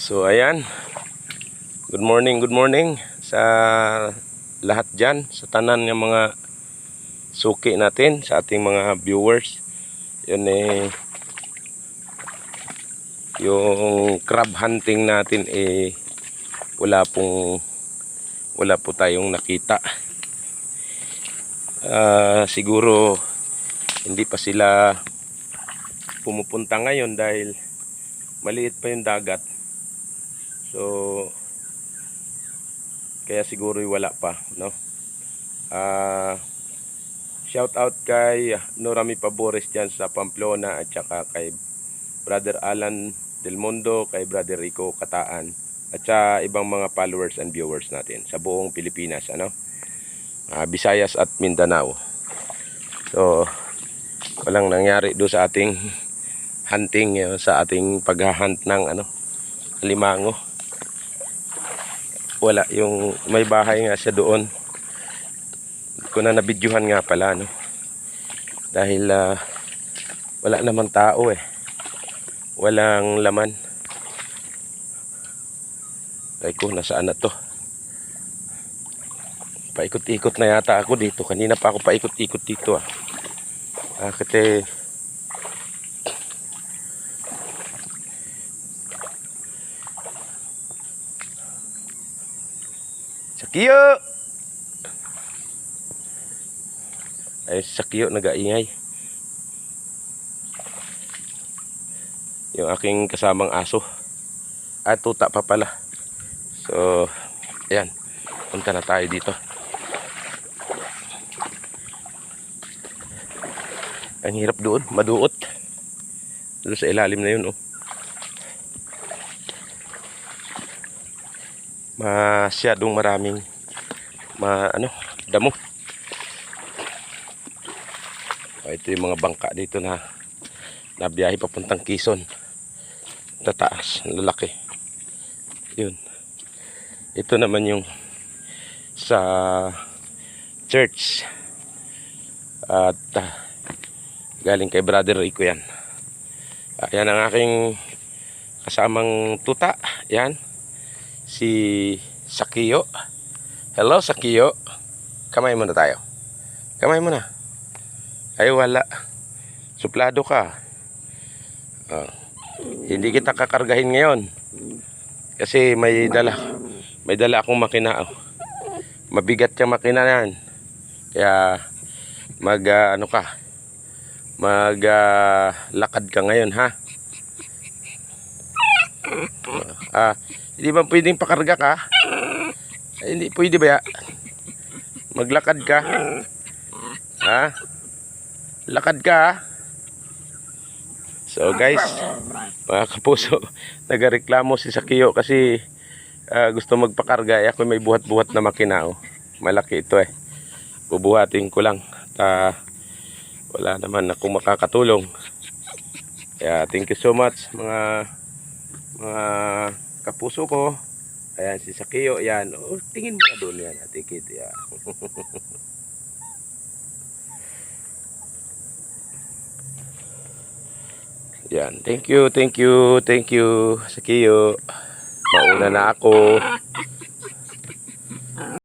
So ayan, good morning sa lahat dyan, sa tanan ng mga suki natin, sa ating mga viewers. Yun yung crab hunting natin wala po tayong nakita. Siguro hindi pa sila pumupunta ngayon dahil maliit pa yung dagat. So kaya siguro wala pa, no? Shout out kay Norami Pabores dyan sa Pamplona, at saka kay Brother Alan Del Mundo, kay Brother Rico Kataan, at sa ibang mga followers and viewers natin sa buong Pilipinas, ano? Visayas at Mindanao. So walang nangyari do sa ating hunting, sa ating paghahunt ng limango. Wala, yung may bahay nga siya doon. Hindi ko na nabidyuhan nga pala, no? Dahil wala naman tao walang laman. Ay ko, nasaan na to? Paikot-ikot na yata ako dito. Kanina pa ako paikot-ikot dito kasi Sakyo! Ay, Sakyo nag-aingay. Yung aking kasamang aso. Tuta pa pala. So, ayan. Punta na tayo dito. Ang hirap doon, maduot. Doon sa ilalim na yun, masyadong maraming damo. Ito yung mga bangka dito na biyahe papuntang Quezon. Tataas, lalaki. Yun. Ito naman yung sa church. At galing kay Brother Rico yan. Yan ang aking kasamang tuta. Yan. Si Sakyo. Hello, Sakyo. Kamay muna tayo. Kamay muna. Ay, wala. Suplado ka. Hindi kita kakargahin ngayon. Kasi may dala akong makina. Mabigat yung makina yan. Kaya lakad ka ngayon, ha? Hindi ba pwedeng pakarga ka? Hindi pwede ba ya? Maglakad ka? Ha? Lakad ka, ha? So guys, mga kapuso, nagareklamo si Sakyo kasi gusto magpakarga. Ako may buhat-buhat na makina. Malaki ito bubuhatin ko lang. Wala naman akong makakatulong. Kaya thank you so much mga kapuso ko. Ayan si Sakyo, yan. Tingin mo na doon yan, tikit yan. Yan, thank you Sakyo. Mauna na ako.